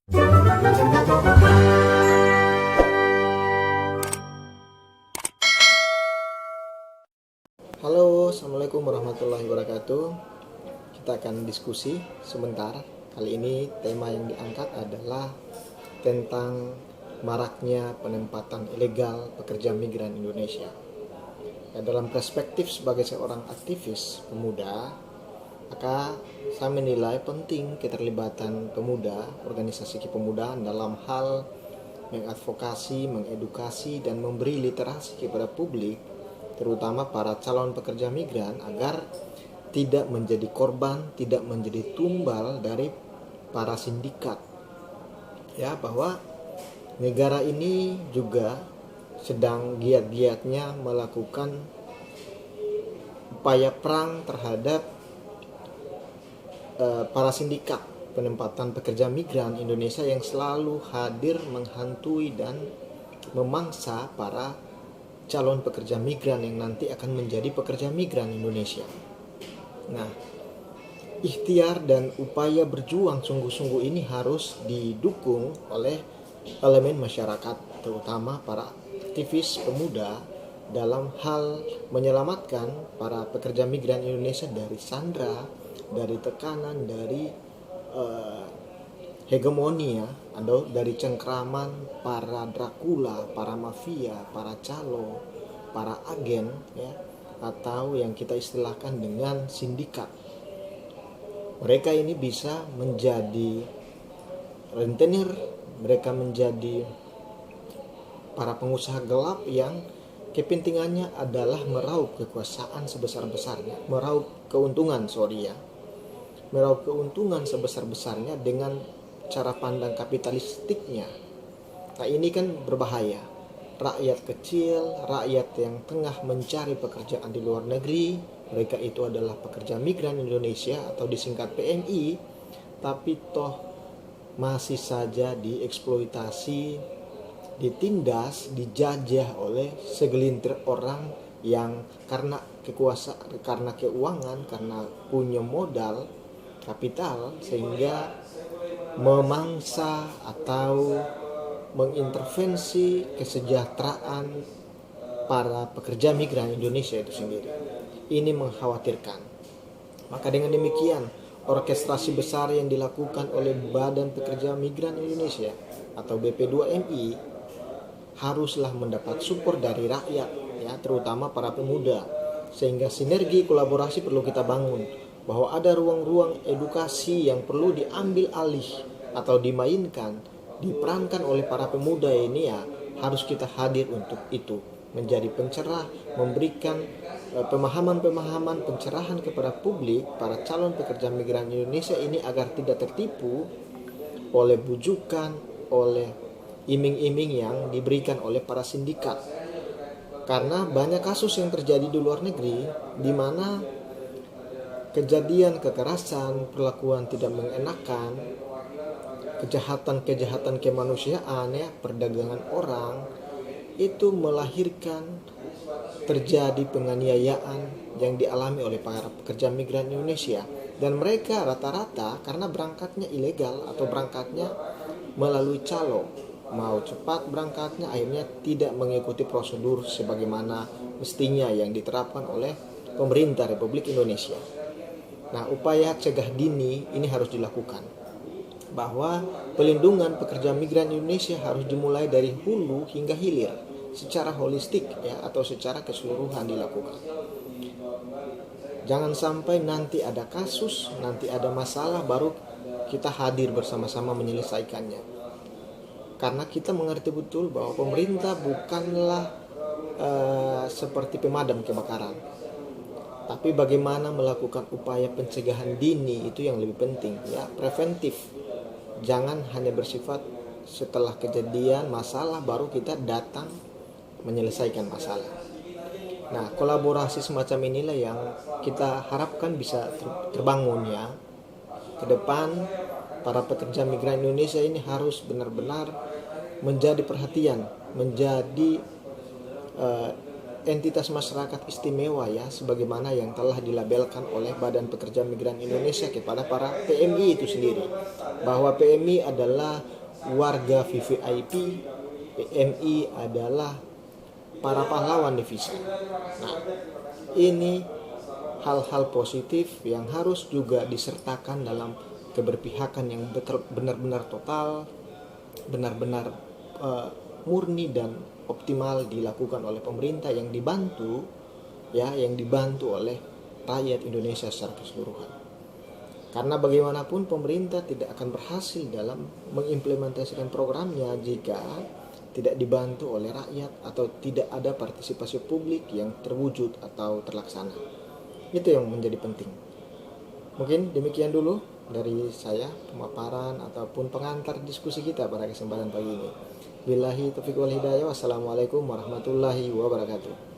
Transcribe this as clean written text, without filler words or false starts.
Halo, Assalamualaikum warahmatullahi wabarakatuh. Kita akan diskusi sebentar. Kali ini tema yang diangkat adalah tentang maraknya penempatan ilegal pekerja migran Indonesia. Dalam perspektif sebagai seorang aktivis pemuda, maka saya menilai penting keterlibatan pemuda, organisasi kepemudaan dalam hal mengadvokasi, mengedukasi, dan memberi literasi kepada publik, terutama para calon pekerja migran, agar tidak menjadi korban, tidak menjadi tumbal dari para sindikat. Ya, bahwa negara ini juga sedang giat-giatnya melakukan upaya perang terhadap para sindikat penempatan pekerja migran Indonesia yang selalu hadir menghantui dan memangsa para calon pekerja migran yang nanti akan menjadi pekerja migran Indonesia. Nah, ikhtiar dan upaya berjuang sungguh-sungguh ini harus didukung oleh elemen masyarakat, terutama para aktivis pemuda, dalam hal menyelamatkan para pekerja migran Indonesia dari sandera, dari tekanan, dari hegemoni ya, atau dari cengkraman para Dracula, para mafia, para calo, para agen ya, atau yang kita istilahkan dengan sindikat. Mereka ini bisa menjadi rentenir, mereka menjadi para pengusaha gelap yang kepentingannya adalah meraup kekuasaan sebesar-besarnya, meraup keuntungan sebesar-besarnya dengan cara pandang kapitalistiknya. Nah, ini kan berbahaya. Rakyat kecil, rakyat yang tengah mencari pekerjaan di luar negeri, mereka itu adalah pekerja migran Indonesia atau disingkat PMI, tapi toh masih saja dieksploitasi, ditindas, dijajah oleh segelintir orang yang karena kekuasaan, karena keuangan, karena punya modal kapital, sehingga memangsa atau mengintervensi kesejahteraan para pekerja migran Indonesia itu sendiri. Ini mengkhawatirkan. Maka dengan demikian, orkestrasi besar yang dilakukan oleh Badan Pekerja Migran Indonesia atau BP2MI haruslah mendapat support dari rakyat ya, terutama para pemuda, sehingga sinergi kolaborasi perlu kita bangun, bahwa ada ruang-ruang edukasi yang perlu diambil alih atau dimainkan, diperankan oleh para pemuda ini ya, harus kita hadir untuk itu, menjadi pencerah, memberikan pemahaman-pemahaman pencerahan kepada publik, para calon pekerja migran Indonesia ini, agar tidak tertipu oleh bujukan, oleh iming-iming yang diberikan oleh para sindikat. Karena banyak kasus yang terjadi di luar negeri di mana kejadian kekerasan, perlakuan tidak mengenakan, kejahatan kemanusiaan ya, perdagangan orang, itu melahirkan terjadi penganiayaan yang dialami oleh para pekerja migran Indonesia. Dan mereka rata-rata karena berangkatnya ilegal atau berangkatnya melalui calo, mau cepat berangkatnya, akhirnya tidak mengikuti prosedur sebagaimana mestinya yang diterapkan oleh pemerintah Republik Indonesia. Nah, upaya cegah dini ini harus dilakukan, bahwa pelindungan pekerja migran Indonesia harus dimulai dari hulu hingga hilir, secara holistik ya, atau secara keseluruhan dilakukan. Jangan sampai nanti ada kasus, nanti ada masalah, baru kita hadir bersama-sama menyelesaikannya. Karena kita mengerti betul bahwa pemerintah bukanlah seperti pemadam kebakaran, tapi bagaimana melakukan upaya pencegahan dini itu yang lebih penting ya, preventif. Jangan hanya bersifat setelah kejadian masalah baru kita datang menyelesaikan masalah. Nah, kolaborasi semacam inilah yang kita harapkan bisa terbangun ya. Ke depan para pekerja migran Indonesia ini harus benar-benar menjadi perhatian, menjadi entitas masyarakat istimewa ya, sebagaimana yang telah dilabelkan oleh Badan Pekerja Migran Indonesia kepada para PMI itu sendiri, bahwa PMI adalah warga VVIP, PMI adalah para pahlawan devisa. Nah, ini hal-hal positif yang harus juga disertakan dalam keberpihakan yang benar-benar total, benar-benar murni dan optimal dilakukan oleh pemerintah yang dibantu oleh rakyat Indonesia secara keseluruhan. Karena bagaimanapun pemerintah tidak akan berhasil dalam mengimplementasikan programnya jika tidak dibantu oleh rakyat atau tidak ada partisipasi publik yang terwujud atau terlaksana. Itu yang menjadi penting. Mungkin demikian dulu dari saya, pemaparan ataupun pengantar diskusi kita pada kesempatan pagi ini. Billahi taufiq wal hidayah. Wassalamualaikum warahmatullahi wabarakatuh.